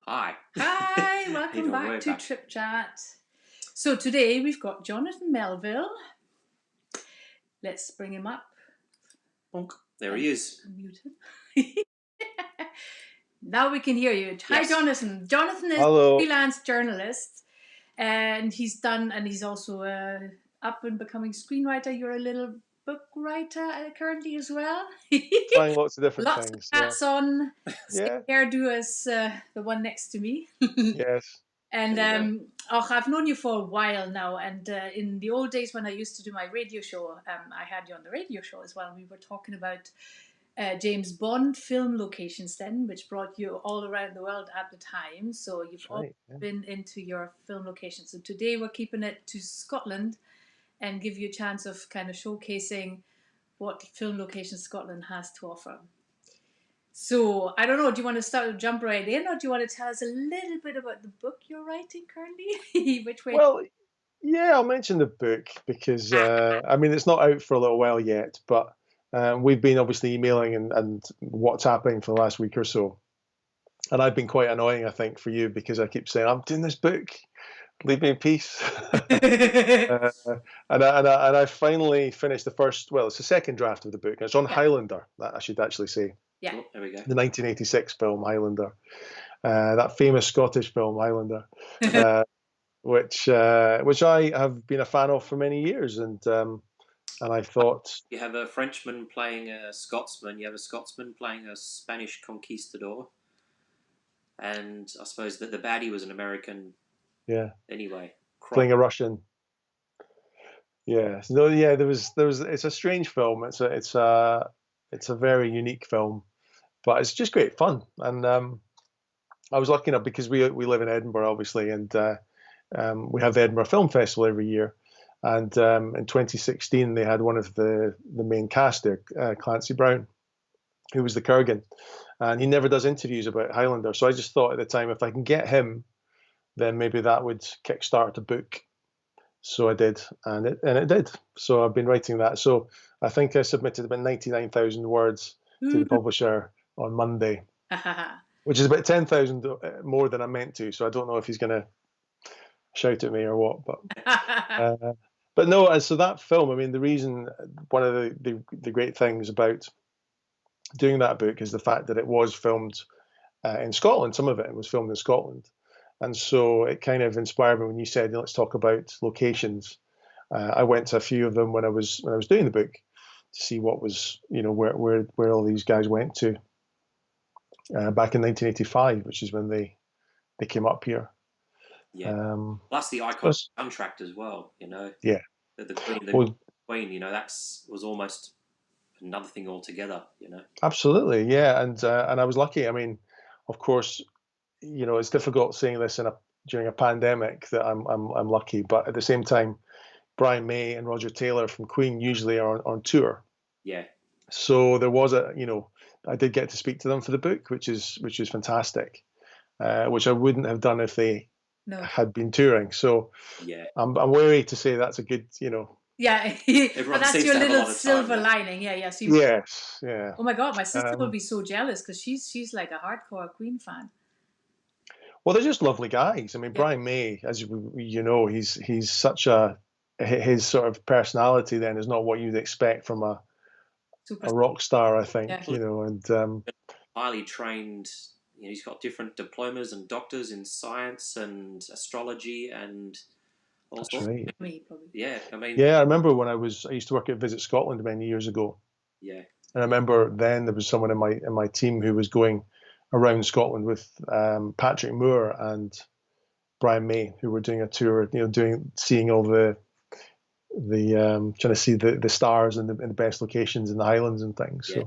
Hi. Hi, welcome back to Trip Chat. So today we've got Jonathan Melville. Let's bring him up. Bonk. There he is. Muted. Now we can hear you. Hi, Yes. Jonathan. Jonathan is Hello. a freelance journalist, and he's also up and becoming screenwriter. You're a little book writer currently as well. Trying lots of different Lots things. of hats on. Yeah. Hairdo as the one next to me. Yes. And I've known you for a while now. And in the old days when I used to do my radio show, I had you on the radio show as well. We were talking about James Bond film locations then, which brought you all around the world at the time. So you've always been into your film locations. So today we're keeping it to Scotland and give you a chance of kind of showcasing what film locations Scotland has to offer. So, I don't know, do you want to jump right in, or do you want to tell us a little bit about the book you're writing currently? Which way? Well, yeah, I'll mention the book because, it's not out for a little while yet, but we've been obviously emailing and WhatsApping for the last week or so. And I've been quite annoying, I think, for you because I keep saying, I'm doing this book, leave me in peace. And I finally finished it's the second draft of the book. It's on Highlander, that I should actually say. Yeah. There we go. The 1986 film Highlander, that famous Scottish film Highlander, which I have been a fan of for many years, and I thought You have a Frenchman playing a Scotsman. You have a Scotsman playing a Spanish conquistador, and I suppose that the baddie was an American. Yeah. Anyway, playing a Russian. Yeah. No. Yeah. There was. It's a strange film. It's a very unique film, but it's just great fun. And I was lucky enough because we live in Edinburgh, obviously, and we have the Edinburgh Film Festival every year. And in 2016, they had one of the main cast there, Clancy Brown, who was the Kurgan, and he never does interviews about Highlander. So I just thought at the time, if I can get him, then maybe that would kickstart a book. So I did, and it did. So I've been writing that. So I think I submitted about 99,000 words to the publisher on Monday, which is about 10,000 more than I meant to. So I don't know if he's going to shout at me or what, but no. And so that film, I mean, one of the great things about doing that book is the fact that it was filmed in Scotland. Some of it was filmed in Scotland, and so it kind of inspired me when you said, let's talk about locations. I went to a few of them when I was doing the book to see what was, where all these guys went to back in 1985, which is when they came up here. Yeah. Plus the iconic soundtrack as well. Yeah. The Queen. That was almost another thing altogether. Absolutely. Yeah. And I was lucky. I mean, of course, it's difficult saying this during a pandemic that I'm lucky, but at the same time, Brian May and Roger Taylor from Queen usually are on tour. Yeah. So there was I did get to speak to them for the book, which is fantastic, which I wouldn't have done if they had been touring. So yeah, I'm wary to say that's a good, Yeah, but that's your little silver lining. Yeah. So yes, yeah. Oh my God, my sister will be so jealous because she's like a hardcore Queen fan. Well, they're just lovely guys. I mean, Brian May, as he's such his sort of personality then is not what you'd expect from a rock star, I think, and highly trained. He's got different diplomas and doctors in science and astrology and all sorts. Right. Yeah, I mean. Yeah, I remember when I used to work at Visit Scotland many years ago. Yeah. And I remember then there was someone in my team who was going around Scotland with Patrick Moore and Brian May, who were doing a tour, seeing all the trying to see the stars and the best locations in the Highlands and things. So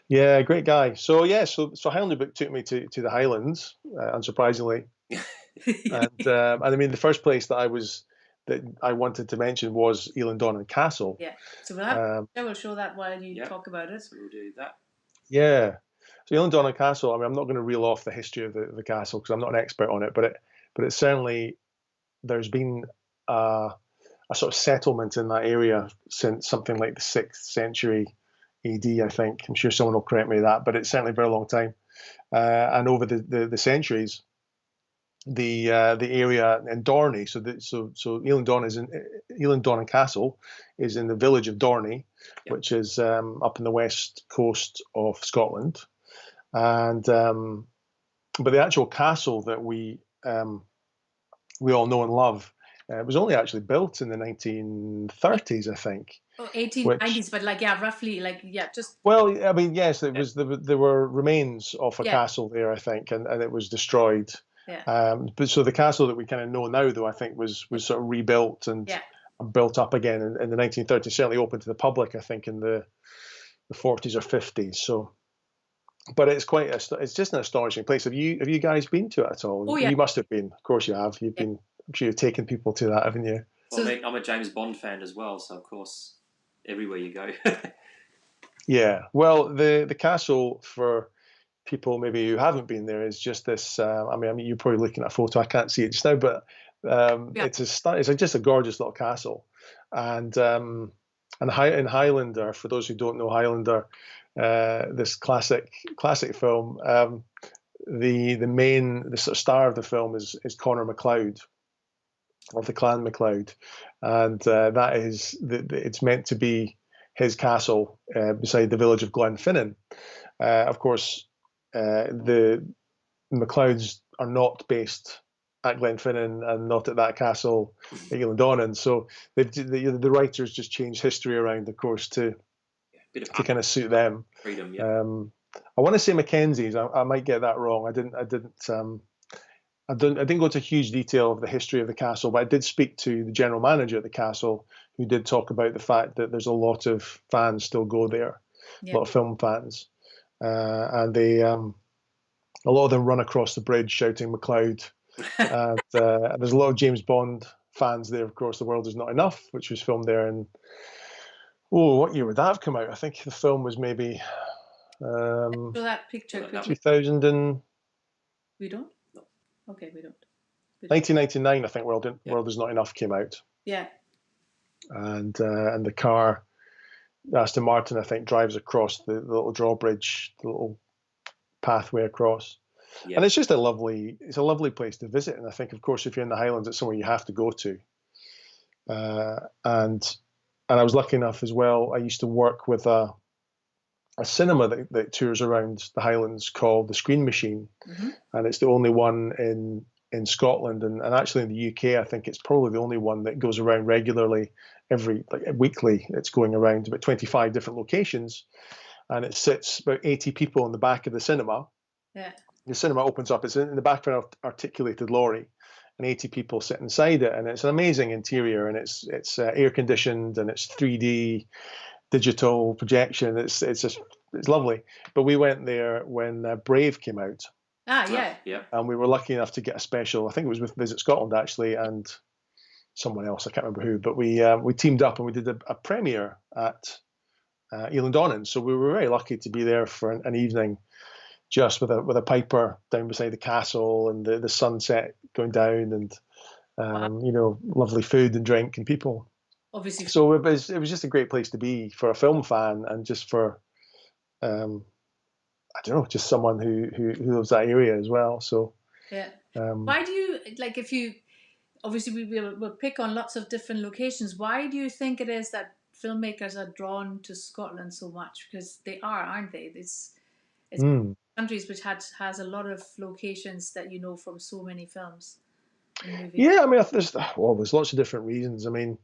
yeah, great guy. So yeah, so Highlander book took me to the Highlands, unsurprisingly. And I mean, the first place that I wanted to mention was Eilean Castle. Yeah, so we'll show that while you talk about it. So we'll do that. Yeah, so Eilean Castle. I mean, I'm not going to reel off the history of the castle because I'm not an expert on it, but it certainly there's been a sort of settlement in that area since something like the 6th century AD, I think. I'm sure someone will correct me that, but it's certainly a very long time. and over the centuries, the area in Dorney. So Eilean Donan Castle is in the village of Dorney, Yep. which is up in the west coast of Scotland, and but the actual castle that we all know and love was only actually built in the 1930s, I think. Oh, 1890s, Which, but like, yeah, roughly, like, yeah, just, well, I mean, yes, it Yeah. was there were remains of a Yeah. castle there, I think, and it was destroyed. yeah, But so the castle that we kind of know now, though, I think was sort of rebuilt and yeah. built up again in the 1930s. Certainly open to the public, I think, in the 40s or 50s. So, but it's it's just an astonishing place. Have you guys been to it at all? Oh, yeah. You must have been. Of course, you have. You've Yeah. been. I'm sure you've taken people to that, haven't you? Well, So- I mean, I'm a James Bond fan as well, so of course, everywhere you go. Yeah. Well, the castle, for people maybe who haven't been there, is just this. I mean, you're probably looking at a photo. I can't see it just now, but Yeah. it's just a gorgeous little castle, and in Highlander, for those who don't know Highlander, this classic film. The sort of star of the film is Connor MacLeod of the Clan MacLeod, and that is it's meant to be his castle beside the village of Glenfinnan. Of course, the MacLeods are not based at Glenfinnan and not at that castle at Eilean Donan. So the writers just changed history around, of course, to Bit of kind of suit them. freedom, yeah. I want to say Mackenzie's. I might get that wrong. I didn't go into huge detail of the history of the castle, but I did speak to the general manager at the castle, who did talk about the fact that there's a lot of fans still go there, a lot of film fans, and they a lot of them run across the bridge shouting MacLeod, and there's a lot of James Bond fans there. Of course, The World Is Not Enough, which was filmed there in, what year would that have come out? I think the film was maybe So that picture Well, quickly. 2000 and We don't? No. Okay, we don't. 1999, I think. Yeah. World Is Not Enough came out, Yeah. and the car, Aston Martin, I think, drives across the little drawbridge, the little pathway across. Yeah. And it's just a lovely place to visit. And I think, of course, if you're in the Highlands, it's somewhere you have to go to. And I was lucky enough as well. I used to work with a cinema that tours around the Highlands called the Screen Machine, Mhm. and it's the only one in Scotland, and actually in the UK, I think it's probably the only one that goes around regularly, weekly. It's going around about 25 different locations, and it sits about 80 people in the back of the cinema. Yeah. The cinema opens up. It's in the back of an articulated lorry, and 80 people sit inside it, and it's an amazing interior, and it's air conditioned, and it's 3D digital projection. It's lovely. But we went there when Brave came out, Yeah. Yeah. and we were lucky enough to get a special. I think it was with Visit Scotland actually, and someone else, I can't remember who. But we teamed up and we did a premiere at Eilean Donan. So we were very lucky to be there for an evening, just with a piper down beside the castle, and the sunset going down, and lovely food and drink and people. Obviously. So it was just a great place to be for a film fan, and just for I don't know, just someone who loves that area as well. So Yeah. Why do you, like, if you, obviously we'll pick on lots of different locations. Why do you think it is that filmmakers are drawn to Scotland so much? Because they are, aren't they? It's countries which has a lot of locations that you know from so many films and movies. Yeah, I mean, there's lots of different reasons. I mean,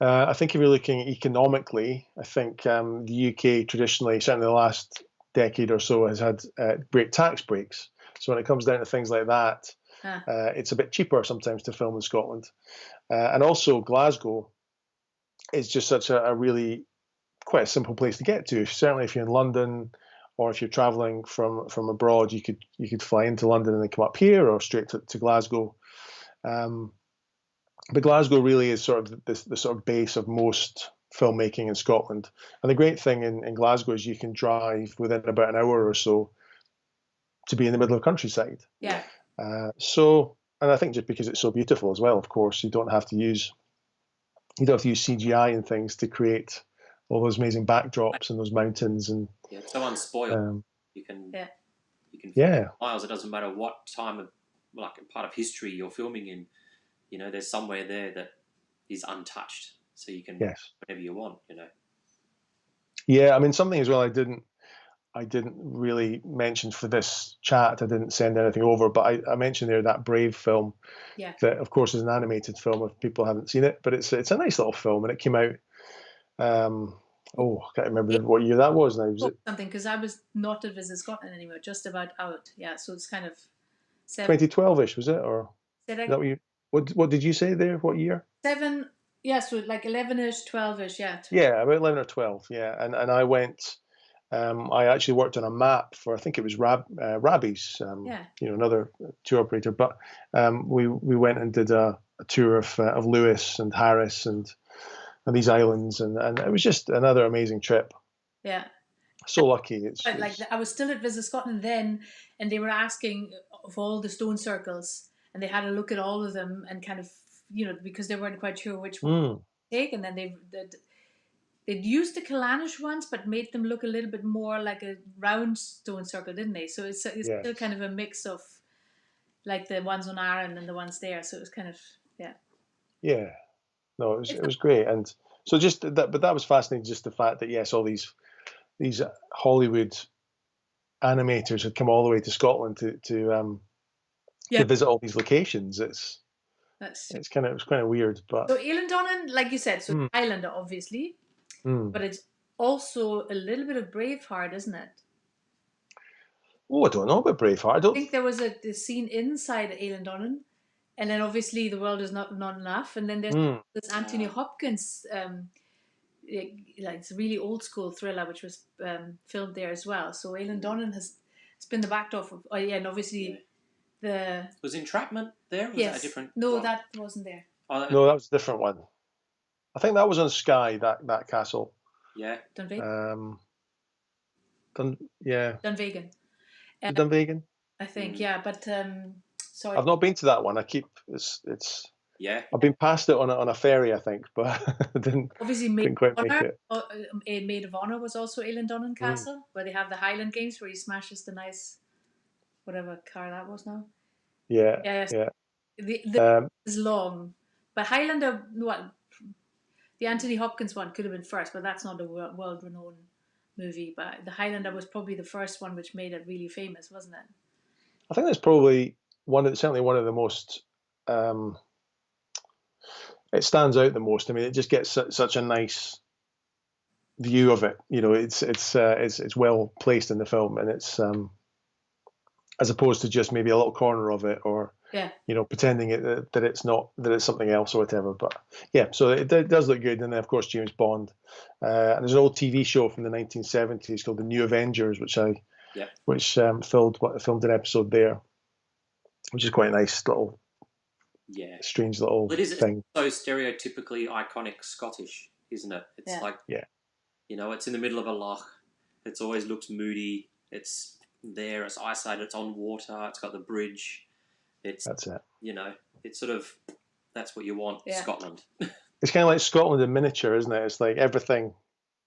I think if you're looking economically, I think the UK traditionally, certainly the last decade or so, has had great tax breaks. So when it comes down to things like that, it's a bit cheaper sometimes to film in Scotland. And also Glasgow is just such a really quite a simple place to get to. Certainly if you're in London, or if you're traveling from abroad, you could fly into London and then come up here, or straight to Glasgow. But Glasgow really is sort of the sort of base of most filmmaking in Scotland. And the great thing in Glasgow is you can drive within about an hour or so to be in the middle of countryside. Yeah. And I think just because it's so beautiful as well, of course, you don't have to use CGI and things to create all those amazing backdrops and those mountains. And Yeah, it's so unspoiled. You can You can film Yeah. miles. It doesn't matter what time of, like, part of history you're filming in. You know, there's somewhere there that is untouched, so you can Yes. whatever you want. You know. Yeah. I mean, something as well. I didn't really mention for this chat. I didn't send anything over, but I mentioned there that Brave film. Yeah. That, of course, is an animated film if people haven't seen it, but it's a nice little film, and it came out. I can't remember what year that was now. Was it Something, because I was not at Visit Scotland anymore, just about out. Yeah, so it's kind of 2012ish? Was it, or is that what you? What did you say there? What year? 7, yeah, so like 11ish, 12ish, yeah. Yeah, about 11 or 12. Yeah, and I went. I actually worked on a map for, I think it was Rabbi's, Yeah. another tour operator. But we went and did a tour of Lewis and Harris and these islands, and it was just another amazing trip. Yeah. So lucky. But like I was still at Visit Scotland then, and they were asking of all the stone circles, and they had a look at all of them and kind of, because they weren't quite sure which one to take, and then they'd used the Killanish ones, but made them look a little bit more like a round stone circle, didn't they? So it's Yes. still kind of a mix of like the ones on Arran and the ones there. So it was kind of, yeah. Yeah. No, it was great, and so just that, but that was fascinating. Just the fact that, yes, all these Hollywood animators had come all the way to Scotland to visit all these locations. It was kind of weird, but so Eilean, like you said, so Highlander obviously, but it's also a little bit of Braveheart, isn't it? Oh, I don't know about Braveheart. I think there was a scene inside Eilean, and then obviously the world is not enough, and then there's this Anthony Hopkins, like it's a really old school thriller which was filmed there as well. So Eilean has been the backdrop of, and obviously the Was Entrapment there? Or was that a different? No, that wasn't there. No, that was a different one. I think that was on Skye. That castle. Yeah. Dunvegan. Dunvegan. Dunvegan. I think, yeah, but sorry. I've not been to that one. It's. Yeah. I've been past it on a ferry, I think, but I didn't quite make it. Maid of Honor was also Eilean Castle, where they have the Highland Games, where he smashes the nice, whatever car that was now. Yeah. The is long, but Highlander, the Anthony Hopkins one could have been first, but that's not a world-renowned movie. But the Highlander was probably the first one which made it really famous, wasn't it? I think that's probably certainly one of the most. It stands out the most. I mean, it just gets such a nice view of it. It's well placed in the film, and it's as opposed to just maybe a little corner of it, or pretending that it's not, that it's something else or whatever. But yeah, so it does look good. And then of course James Bond. And there's an old TV show from the 1970s called The New Avengers, which filmed an episode there, which is quite a nice little. Yeah. Strange little thing. It's so stereotypically iconic Scottish, isn't it? It's like, it's in the middle of a loch. It always looks moody. It's there. It's isolated. It's on water. It's got the bridge. That's it. It's sort of, that's what you want, Scotland. It's kind of like Scotland in miniature, isn't it? It's like everything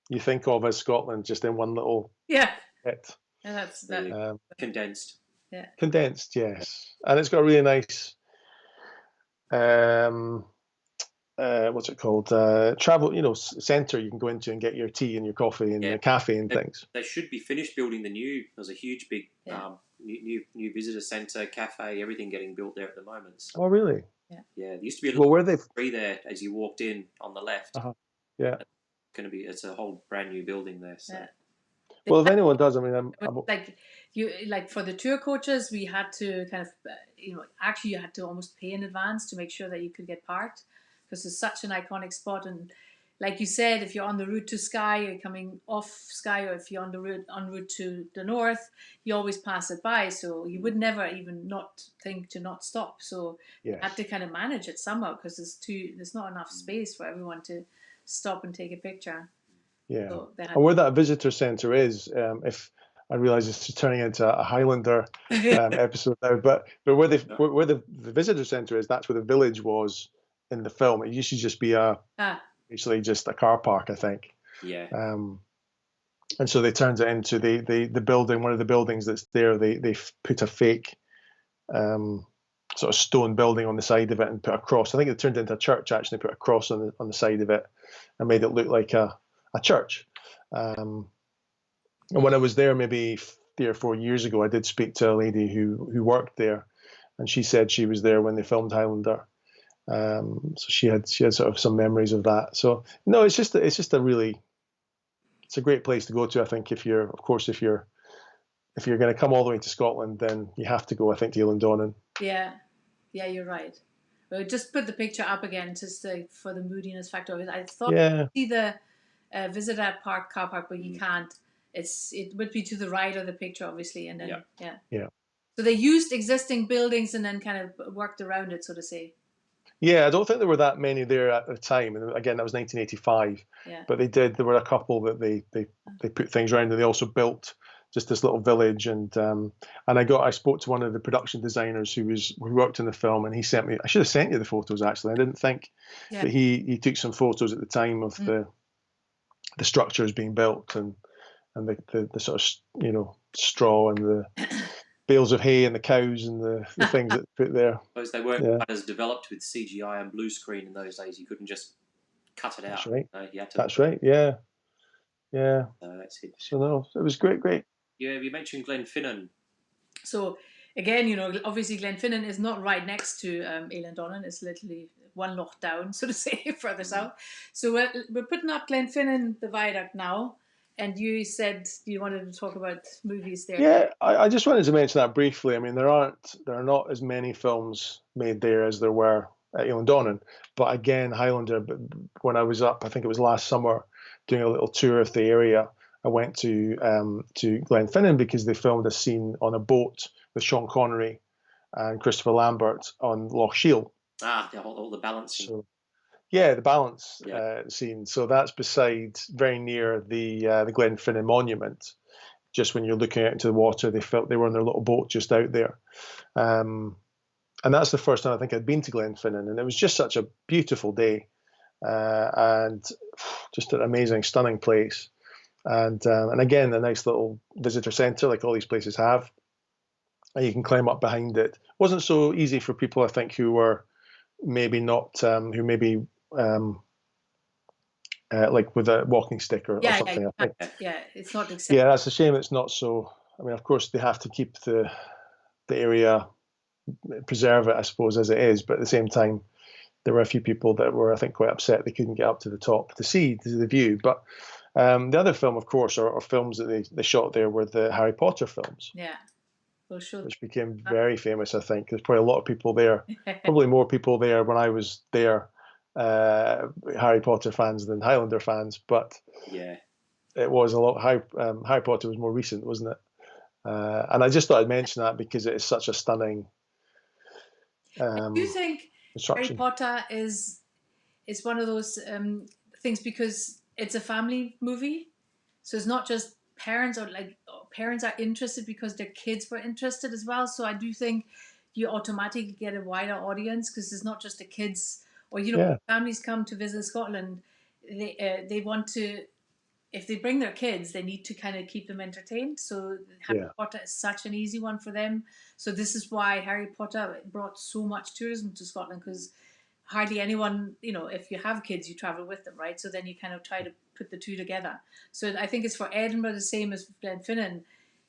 you think of as Scotland just in one little bit. And that's that. Condensed. Yeah. Condensed, yes. And it's got a really nice. What's it called? Travel, center you can go into and get your tea and your coffee and your cafe and things. They should be finished building the new. There's a huge, big new visitor center, cafe, everything getting built there at the moment. So. Oh, really? Yeah. There used to be a little where they tree there as you walked in on the left. Yeah. It's a whole brand new building there. So. Yeah. Well, if anyone does, I mean, like for the tour coaches, we had to kind of, actually you had to almost pay in advance to make sure that you could get parked, because it's such an iconic spot. And like you said, if you're on the route to Skye, or you're coming off Skye, or if you're on the route to the north, you always pass it by. So you would never even not think to not stop. So you had to kind of manage it somehow, because there's not enough space for everyone to stop and take a picture. Yeah, so and where that visitor centre is, if I realise it's turning into a Highlander episode now, but where the visitor centre is, that's where the village was in the film. It used to just be basically just a car park, I think. Yeah. And so they turned it into the building, one of the buildings that's there. They put a fake sort of stone building on the side of it and put a cross. I think it turned it into a church, actually, put a cross on the side of it and made it look like a church. And when I was there maybe 3 or 4 years ago, I did speak to a lady who worked there, and she said she was there when they filmed Highlander. So she had sort of some memories of that. So no, it's just a really, it's a great place to go to. I think if you're going to come all the way to Scotland, then you have to go, I think, to Eilean. Yeah, you're right. Well, just put the picture up again, just for the moodiness factor of it. I thought you see the visitor park car park, but you can't. It would be to the right of the picture, obviously, and then yeah. So they used existing buildings and then kind of worked around it, so to say. Yeah, I don't think there were that many there at the time. And again, that was 1985. Yeah. But there were a couple that they put things around, and they also built just this little village. And I spoke to one of the production designers who worked in the film, and he sent me. I should have sent you the photos, actually. I didn't think that he took some photos at the time of the structures being built and the sort of straw and the bales of hay and the cows and the things that put there. Those they weren't as developed with CGI and blue screen in those days. You couldn't just cut it out. That's right. You had to. That's right. Yeah. That's it. So no, it was great. Yeah, you mentioned Glenfinnan. So again, obviously Glenfinnan is not right next to Eilean. It's literally one loch down, so to say, further south. So we're putting up Glenfinnan, the viaduct now. And you said you wanted to talk about movies there. Yeah, I just wanted to mention that briefly. I mean, there are not as many films made there as there were at Eilean. But again, Highlander, when I was up, I think it was last summer, doing a little tour of the area, I went to Glenfinnan because they filmed a scene on a boat with Sean Connery and Christopher Lambert on Loch Shiel. All the balancing. So, yeah, the balance scene. So that's very near the Glenfinnan monument. Just when you're looking out into the water, they were on their little boat just out there. And that's the first time I think I'd been to Glenfinnan, and it was just such a beautiful day, and just an amazing, stunning place. And again, a nice little visitor centre like all these places have, and you can climb up behind it. It wasn't so easy for people, I think, who were maybe not like with a walking stick or something. I think. Yeah, it's not acceptable. Yeah, that's a shame. It's not so. I mean, of course, they have to keep the area, preserve it, I suppose, as it is. But at the same time, there were a few people that were, I think, quite upset they couldn't get up to the top to see the view. But the other film, of course, or films that they shot there were the Harry Potter films. Yeah. Which became very famous, I think. There's probably a lot of people there, probably more people there when I was there, Harry Potter fans than Highlander fans. But it was a lot. Harry Potter was more recent, wasn't it? And I just thought I'd mention that because it is such a stunning. Do you think Harry Potter is one of those things because it's a family movie, so it's not just parents are interested because their kids were interested as well. So I do think you automatically get a wider audience because it's not just the kids or families come to visit Scotland. They want to, if they bring their kids, they need to kind of keep them entertained. So Harry Potter is such an easy one for them. So this is why Harry Potter brought so much tourism to Scotland, because hardly anyone, if you have kids, you travel with them, right? So then you kind of try to put the two together. So I think it's for Edinburgh the same as Glenfinnan.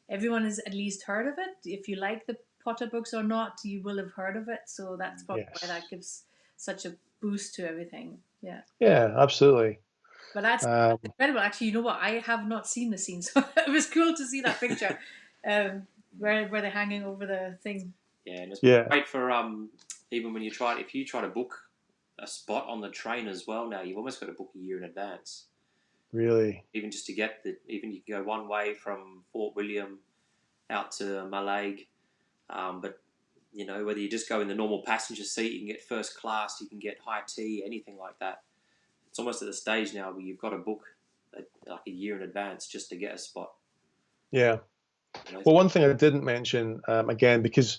Everyone has at least heard of it. If you like the Potter books or not, you will have heard of it. So that's probably why that gives such a boost to everything. Yeah. Yeah, absolutely. But that's incredible. Actually, you know what? I have not seen the scene, so it was cool to see that picture where they're hanging over the thing. Yeah, and it's great for even when if you try to book a spot on the train as well now, you've almost got to book a year in advance. Really? Even just to get even you can go one way from Fort William out to Mallaig, but whether you just go in the normal passenger seat, you can get first class, you can get high tea, anything like that. It's almost at the stage now where you've got to book like a year in advance just to get a spot. Yeah. Well, one thing I didn't mention again, because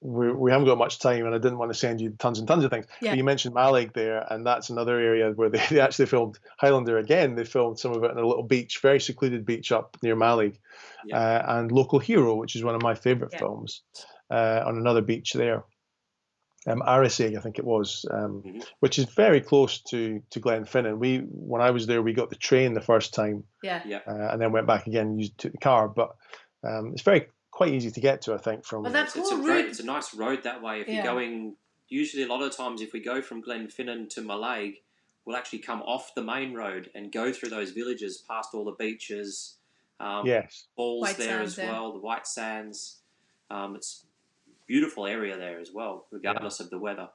we haven't got much time, and I didn't want to send you tons and tons of things. Yeah. But you mentioned Malig there, and that's another area where they actually filmed Highlander again. They filmed some of it in a little beach, very secluded beach up near Malig, and Local Hero, which is one of my favourite films, on another beach there. Arisaig, I think it was, which is very close to Glenfinnan. When I was there, we got the train the first time, and then went back again and took the car. But it's quite easy to get to, I think. From it's a nice road that way. If you're going, usually a lot of times, if we go from Glenfinnan to Mallaig, we'll actually come off the main road and go through those villages, past all the beaches. Falls White there as well, the White Sands. It's beautiful area there as well, regardless of the weather.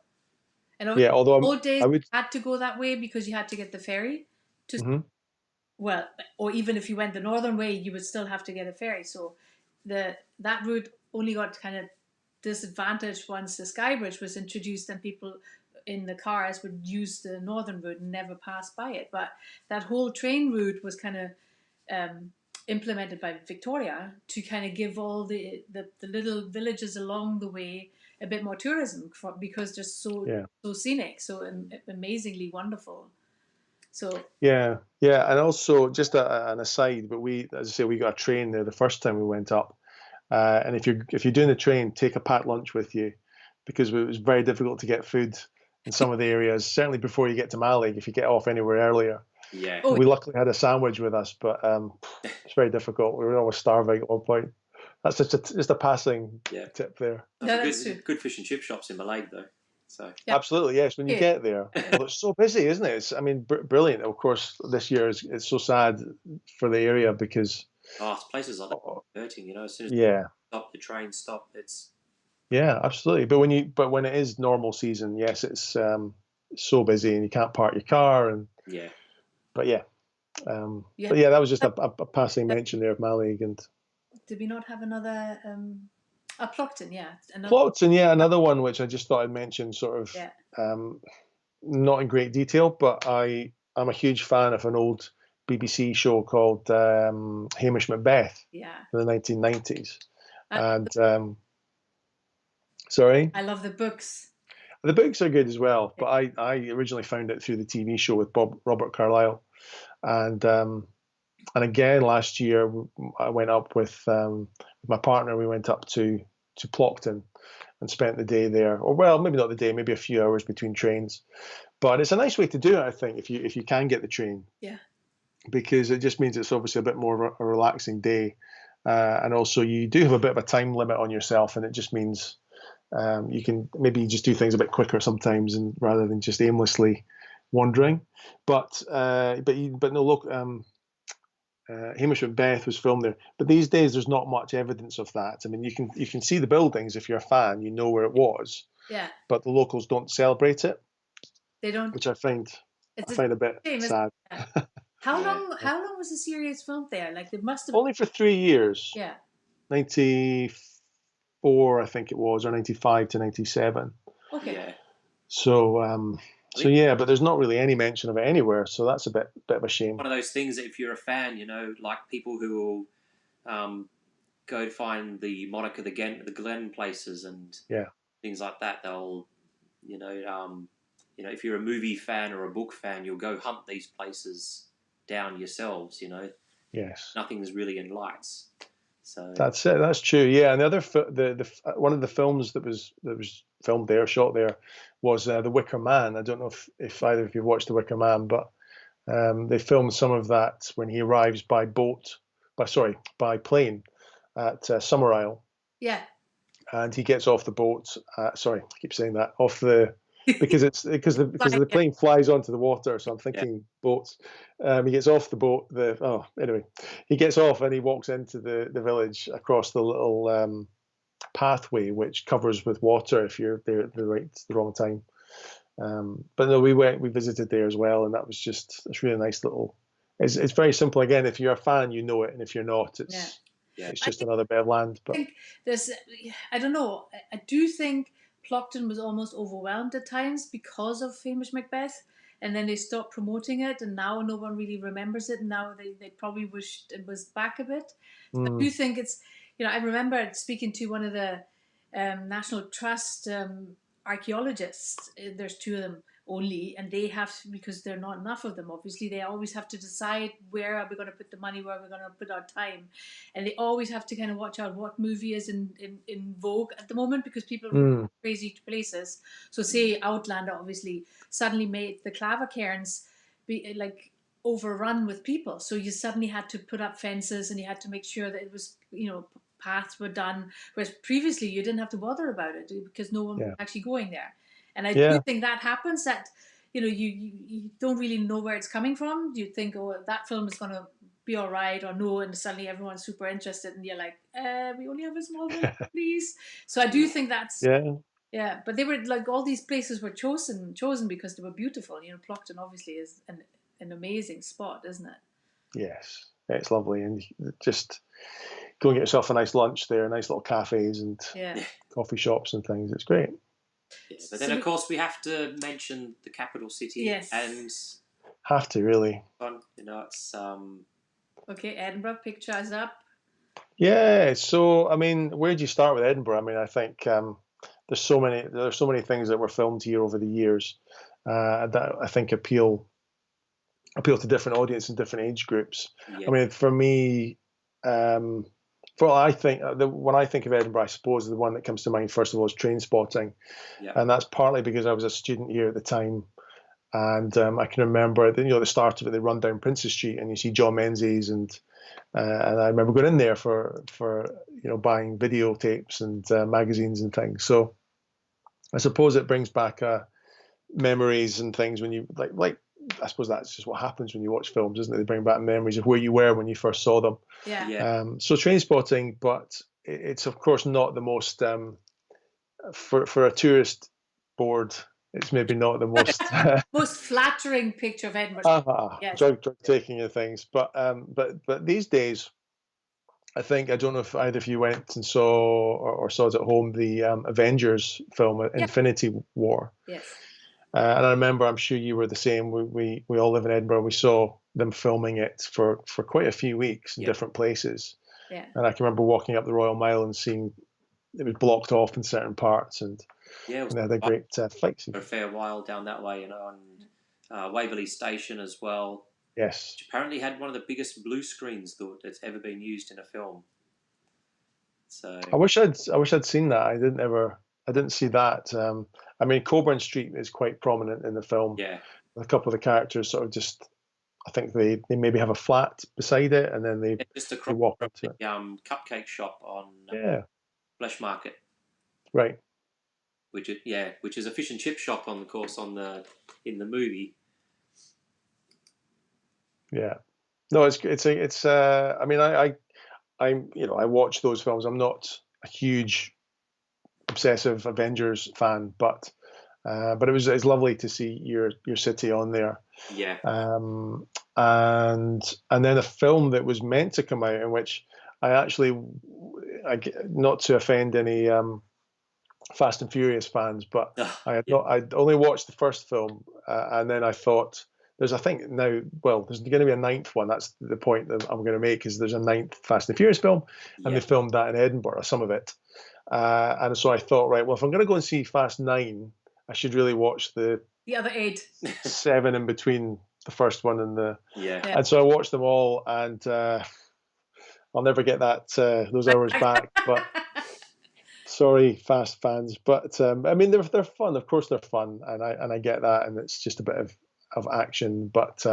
And although old days had to go that way because you had to get the ferry to well, or even if you went the northern way, you would still have to get a ferry. So that route only got kind of disadvantaged once the Skybridge was introduced and people in the cars would use the northern route and never pass by it. But that whole train route was kind of implemented by Victoria to kind of give all the little villages along the way a bit more tourism because they're so scenic, so amazingly wonderful. So and also just an aside, but as I say, we got a train there the first time we went up, and if you're doing the train, take a packed lunch with you, because it was very difficult to get food in some of the areas, certainly before you get to Mallaig, if you get off anywhere earlier. Yeah. We luckily had a sandwich with us, but it's very difficult. We were always starving at one point. That's just a passing tip there. Good fish and chip shops in Mallaig, though. So absolutely, yes. When you get there, well, it's so busy, isn't it? Brilliant. Of course, this year it's so sad for the area because places like that are hurting. As soon as the train stop, it's absolutely. But when it is normal season, yes, it's so busy and you can't park your car and But that was just a passing mention there of Mallaig. And did we not have another Plockton? Plockton, another one which I just thought I'd mention, sort of not in great detail, but I'm a huge fan of an old BBC show called Hamish Macbeth in the 1990s. And sorry, I love the books. The books are good as well, but I originally found it through the TV show with Robert Carlyle. And again, last year I went up with my partner. We went up to Plockton and spent the day there, or well, maybe not the day, maybe a few hours between trains. But it's a nice way to do it, I think, if you can get the train. Yeah. Because it just means it's obviously a bit more of a relaxing day, and also you do have a bit of a time limit on yourself, and it just means you can maybe just do things a bit quicker sometimes, and rather than just aimlessly wandering. But no, look, Hamish Macbeth was filmed there. But these days, there's not much evidence of that. I mean, you can see the buildings if you're a fan, you know where it was. Yeah. But the locals don't celebrate it. They don't. Which I find a bit sad. How long was the series filmed there? Like, it must have only for 3 years. Yeah. 94, I think it was, or 95 to 97. Okay. Yeah. So but there's not really any mention of it anywhere, so that's a bit of a shame. One of those things that if you're a fan, like people who will go to find the Monica, the Glen places and things like that, they'll, if you're a movie fan or a book fan, you'll go hunt these places down yourselves, Yes. Nothing's really in lights. So that's it. That's true. Yeah, and the other one of the films that was filmed there, shot there, was The Wicker Man. I don't know if either of you watched The Wicker Man, but they filmed some of that when he arrives by plane at Summerisle. Yeah. And he gets off the boat. Sorry, I keep saying that, off the because the plane flies onto the water. So I'm thinking boats. He gets off the boat. He gets off and he walks into the village across the little pathway which covers with water if you're there at the wrong time. But no, we visited there as well, and that was it's really nice little. It's very simple. Again, if you're a fan, you know it, and if you're not, it's just another bit of land. But I don't know. I do think Plockton was almost overwhelmed at times because of Hamish Macbeth, and then they stopped promoting it, and now no one really remembers it. And now they probably wished it was back a bit. I do think it's. I remember speaking to one of the National Trust archaeologists. There's 2 of them only, and they have, because there are not enough of them, obviously, they always have to decide where are we going to put the money, where are we going to put our time, and they always have to kind of watch out what movie is in vogue at the moment, because people are crazy to places. So say Outlander obviously suddenly made the Clava cairns be like overrun with people, so you suddenly had to put up fences and you had to make sure that it was, paths were done, whereas previously you didn't have to bother about it because no one was actually going there. And I do think that happens, that you don't really know where it's coming from. You think, oh, that film is going to be all right, or no, and suddenly everyone's super interested and you're like, we only have a small village, please. So I do think that's but they were like, all these places were chosen because they were beautiful. Plockton obviously is an amazing spot, isn't it? Yes, it's lovely, and just go and get yourself a nice lunch there, nice little cafes and coffee shops and things. It's great. Yeah, but then, of course, we have to mention the capital city. Yes. And have to, really. It's okay, Edinburgh, picture us up. Yeah, so I mean, where do you start with Edinburgh? I mean, I think there's so many things that were filmed here over the years that I think appeal to different audiences and different age groups. I mean, for me, I think when I think of Edinburgh, I suppose the one that comes to mind first of all is Trainspotting, and that's partly because I was a student here at the time, and I can remember the start of it. They run down Princes Street, and you see John Menzies, and I remember going in there for buying videotapes and magazines and things. So I suppose it brings back memories and things when you like. I suppose that's just what happens when you watch films, isn't it? They bring back memories of where you were when you first saw them. So Trainspotting, but it's of course not the most for a tourist board. It's maybe not the most most flattering picture of Edinburgh. Drug taking and things, but these days, I don't know if either of you went and saw or saw it at home, the Avengers film, Infinity War. Yes. And I remember, I'm sure you were the same. We all live in Edinburgh. We saw them filming it for quite a few weeks in different places. Yeah. And I can remember walking up the Royal Mile and seeing it was blocked off in certain parts, and they had a great fight scene. For a fair while down that way, and Waverley Station as well. Yes. Which apparently had one of the biggest blue screens that's ever been used in a film. So I wish I'd seen that. I didn't see that. I mean, Coburn Street is quite prominent in the film. Yeah. A couple of the characters sort of just, I think they maybe have a flat beside it, and then they walk up to it. Cupcake shop on Flesh Market. Right. Which is a fish and chip shop in the movie. Yeah. No, it's. I mean, I watch those films. I'm not a huge obsessive Avengers fan, but it's lovely to see your city on there. Yeah. And then a film that was meant to come out, in which I not to offend any Fast and Furious fans, but I'd only watched the first film, and then I thought there's going to be a ninth one. That's the point that I'm going to make, is there's a ninth Fast and Furious film, and they filmed that in Edinburgh, some of it. And so I thought, right, well, if I'm going to go and see Fast 9, I should really watch the other 8, 7 in between the first one and the And so I watched them all, and I'll never get those hours back. But sorry, Fast fans, but I mean they're fun. Of course they're fun, and I get that, and it's just a bit of action. But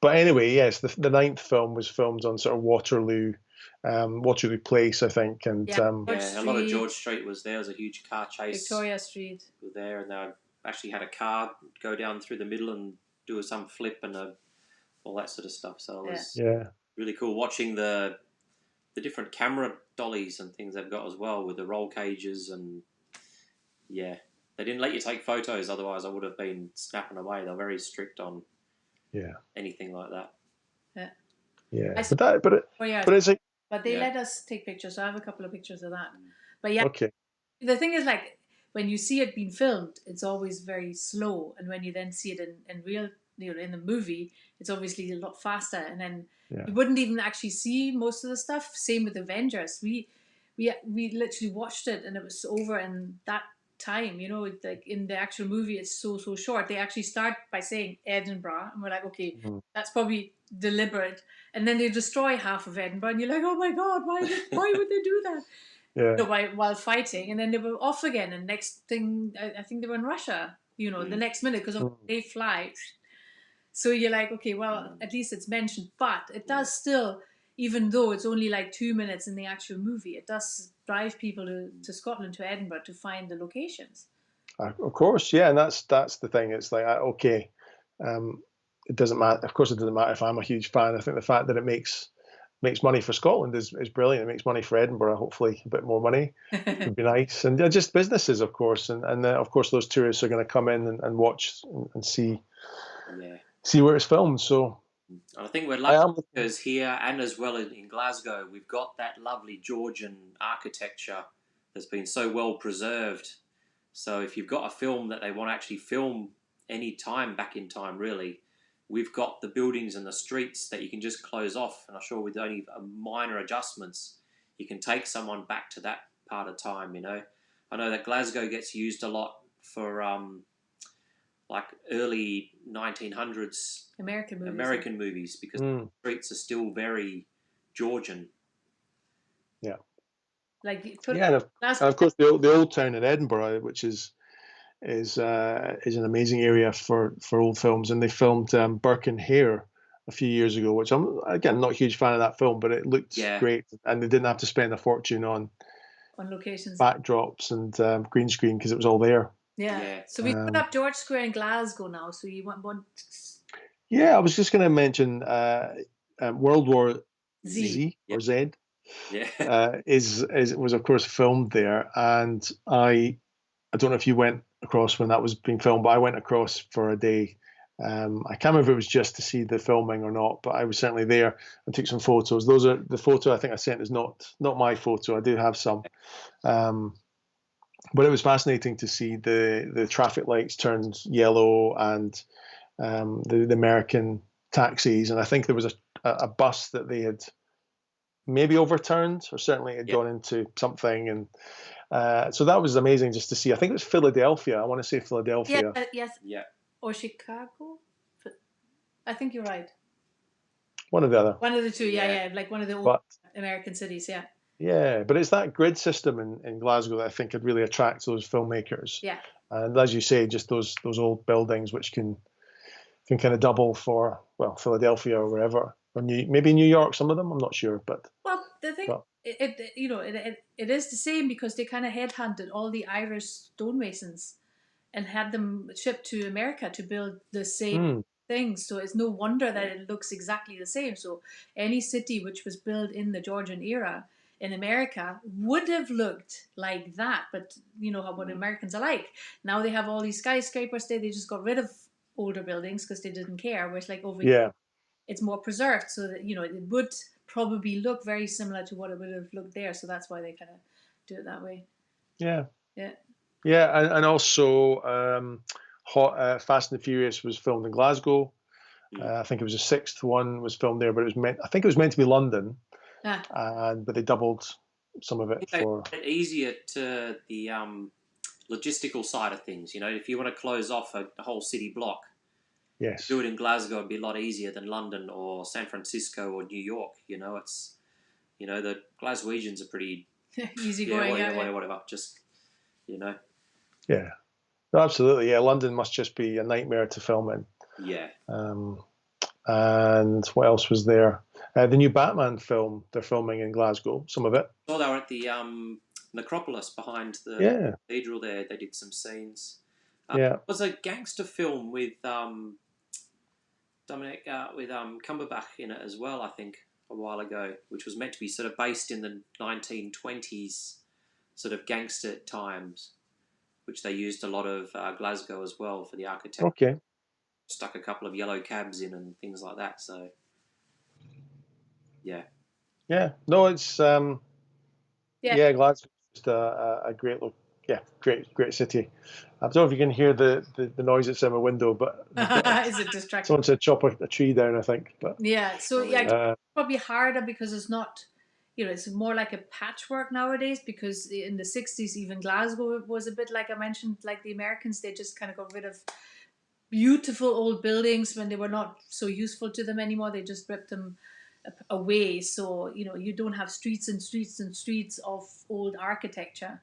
anyway, yes, the ninth film was filmed on sort of Waterloo Place, I think, and a lot of George Street was there. There was a huge car chase. Victoria Street was there, and they actually had a car go down through the middle and do some flip and all that sort of stuff. So it was really cool watching the different camera dollies and things they've got as well, with the roll cages, and they didn't let you take photos, otherwise I would have been snapping away. They're very strict on anything like that. But they let us take pictures, so I have a couple of pictures of that. But the thing is, like, when you see it being filmed, it's always very slow, and when you then see it in real, in the movie, it's obviously a lot faster, and then you wouldn't even actually see most of the stuff. Same with Avengers. we literally watched it and it was over in that time. You know, like in the actual movie, it's so short. They actually start by saying Edinburgh, and we're like, okay, that's probably deliberate. And then they destroy half of Edinburgh, and you're like, oh my god, why would they do that? Yeah. You know, while fighting, and then they were off again. And next thing, I think they were in Russia. You know, the next minute because they fly. So you're like, okay, well, at least it's mentioned, but it does still, even though it's only like 2 minutes in the actual movie, it does drive people to Scotland, to Edinburgh, to find the locations. Of course, yeah, and that's the thing. It's like, okay, it doesn't matter. Of course, it doesn't matter if I'm a huge fan. I think the fact that it makes money for Scotland is brilliant. It makes money for Edinburgh, hopefully a bit more money would be nice. And just businesses, of course, and of course those tourists are going to come in and watch and see where it's filmed. So I think we're lucky because here and as well in Glasgow, we've got that lovely Georgian architecture that's been so well preserved. So if you've got a film that they want to actually film any time back in time, really, we've got the buildings and the streets that you can just close off. And I'm sure with only minor adjustments, you can take someone back to that part of time, you know. I know that Glasgow gets used a lot for like early 1900s American movies because the streets are still very Georgian. Yeah. Like and of course the old town in Edinburgh, which is an amazing area for old films, and they filmed Burke and Hare a few years ago, which I'm again not a huge fan of that film, but it looked great, and they didn't have to spend a fortune on locations, backdrops, and green screen because it was all there. Yeah. So we put up George Square in Glasgow now. So you want one? Yeah, I was just going to mention World War Z or Z. Yeah. Was of course filmed there, and I don't know if you went across when that was being filmed, but I went across for a day. I can't remember if it was just to see the filming or not, but I was certainly there and took some photos. Those are the photo I think I sent is not my photo. I do have some, but it was fascinating to see the traffic lights turned yellow and the American taxis, and I think there was a bus that they had maybe overturned or certainly had gone into something, and so that was amazing just to see. I think it was Philadelphia. I want to say Philadelphia. Yes. Yeah. Or Chicago. I think you're right. One or the other. One of the two. Yeah. Like one of the old American cities. Yeah. Yeah, but it's that grid system in Glasgow that I think could really attract those filmmakers. Yeah. And as you say, just those old buildings which can kind of double for Philadelphia or wherever, or maybe New York. Some of them, I'm not sure, but the thing, it is the same because they kind of headhunted all the Irish stonemasons and had them shipped to America to build the same things. So it's no wonder that it looks exactly the same. So any city which was built in the Georgian era in America would have looked like that. But you know what Americans are like. Now they have all these skyscrapers. They just got rid of older buildings because they didn't care. Whereas like over here, it's more preserved, so that it would probably look very similar to what it would have looked there. So that's why they kind of do it that way. Yeah. And also Fast and the Furious was filmed in Glasgow. I think it was the sixth one was filmed there, but I think it was meant to be London, but they doubled some of it for easier to the logistical side of things. You know, if you want to close off a whole city block, do it in Glasgow would be a lot easier than London or San Francisco or New York. You know, it's the Glaswegians are pretty easy going. Whatever. Just Yeah, no, absolutely. Yeah, London must just be a nightmare to film in. Yeah. And what else was there? The new Batman film they're filming in Glasgow. Some of it. Oh, they were at the necropolis behind the cathedral there. They did some scenes. It was a gangster film with Dominic with Cumberbatch in it as well, I think, a while ago, which was meant to be sort of based in the 1920s sort of gangster times, which they used a lot of Glasgow as well for the architecture. Okay. Stuck a couple of yellow cabs in and things like that. So, yeah. Yeah. No, it's Glasgow's just a great look. Yeah, great city. I don't know if you can hear the noise that's in my window, but is it distracting? Someone said chop a tree down, I think. But so probably harder because it's not it's more like a patchwork nowadays, because in the 60s, even Glasgow was a bit like I mentioned, like the Americans, they just kind of got rid of beautiful old buildings when they were not so useful to them anymore. They just ripped them away. So, you don't have streets and streets and streets of old architecture.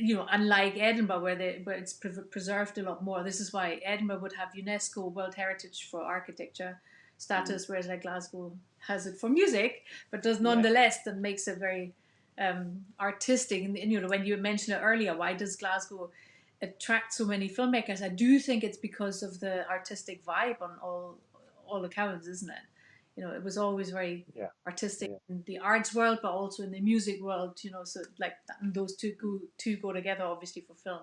Unlike Edinburgh, where it's preserved a lot more. This is why Edinburgh would have UNESCO World Heritage for architecture status, whereas like Glasgow has it for music, but does nonetheless, that makes it very artistic. And when you mentioned it earlier, why does Glasgow attract so many filmmakers? I do think it's because of the artistic vibe on all accounts, isn't it? It was always very artistic in the arts world, but also in the music world. So like those two go together, obviously, for film.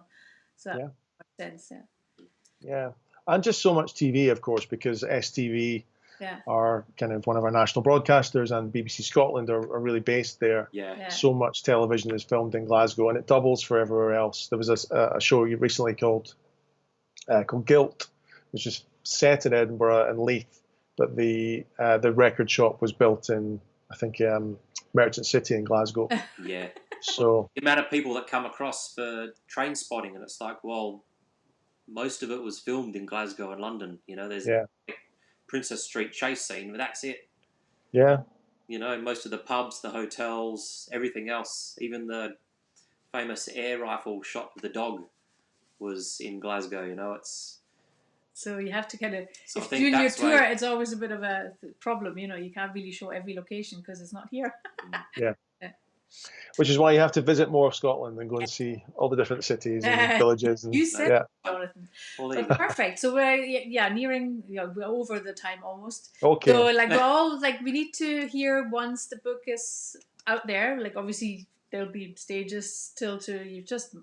So that makes sense. Yeah, and just so much TV, of course, because STV are kind of one of our national broadcasters, and BBC Scotland are really based there. So much television is filmed in Glasgow, and it doubles for everywhere else. There was a show recently called Guilt, which is set in Edinburgh and Leith, but the record shop was built in, I think, Merchant City in Glasgow. Yeah. So the amount of people that come across for Train Spotting, and it's like, well, most of it was filmed in Glasgow and London. There's Princess Street chase scene, but that's it. Yeah. Most of the pubs, the hotels, everything else, even the famous air rifle shot with the dog was in Glasgow. It's... So you have to kind of, if doing your tour, it's always a bit of a problem. You can't really show every location because it's not here. Yeah. Which is why you have to visit more of Scotland and go and see all the different cities and villages. And, you said Jonathan. Well, perfect. So we're nearing, we're over the time almost. Okay. So we're all we need to hear once the book is out there. Obviously there'll be stages still you've just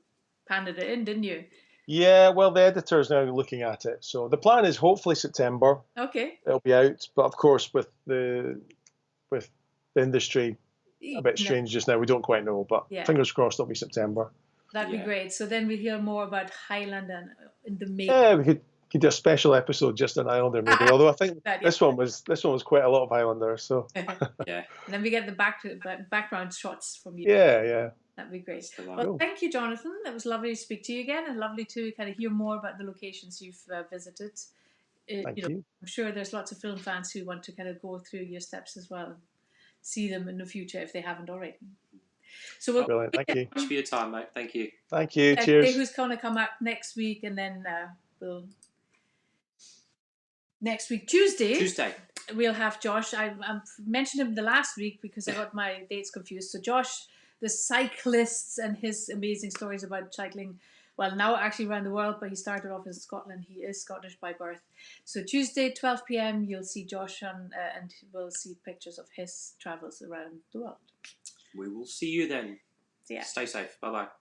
panded it in, didn't you? Yeah, well, the editor's now looking at it. So the plan is hopefully September. Okay. It'll be out, but of course with the industry a bit strange just now, we don't quite know, but fingers crossed it'll be September. That'd be great. So then we hear more about Highland and in the making. Yeah, we could do a special episode just on Highlander maybe. Although I think this one was quite a lot of Highlander. So And then we get the background shots from you. Yeah. That'd be great. Well, thank you, Jonathan. It was lovely to speak to you again, and lovely to kind of hear more about the locations you've visited. Thank you. I'm sure there's lots of film fans who want to kind of go through your steps as well and see them in the future if they haven't already. So brilliant. Thank you. Much for your time, mate. Thank you. Thank you. Cheers. Who's going to come up next week, and then next week Tuesday we'll have Josh. I mentioned him the last week because I got my dates confused. So Josh, the cyclists, and his amazing stories about cycling. Well, now actually around the world, but he started off in Scotland. He is Scottish by birth. So Tuesday, 12 p.m, you'll see Josh and we'll see pictures of his travels around the world. We will see you then. Yeah. Stay safe. Bye-bye.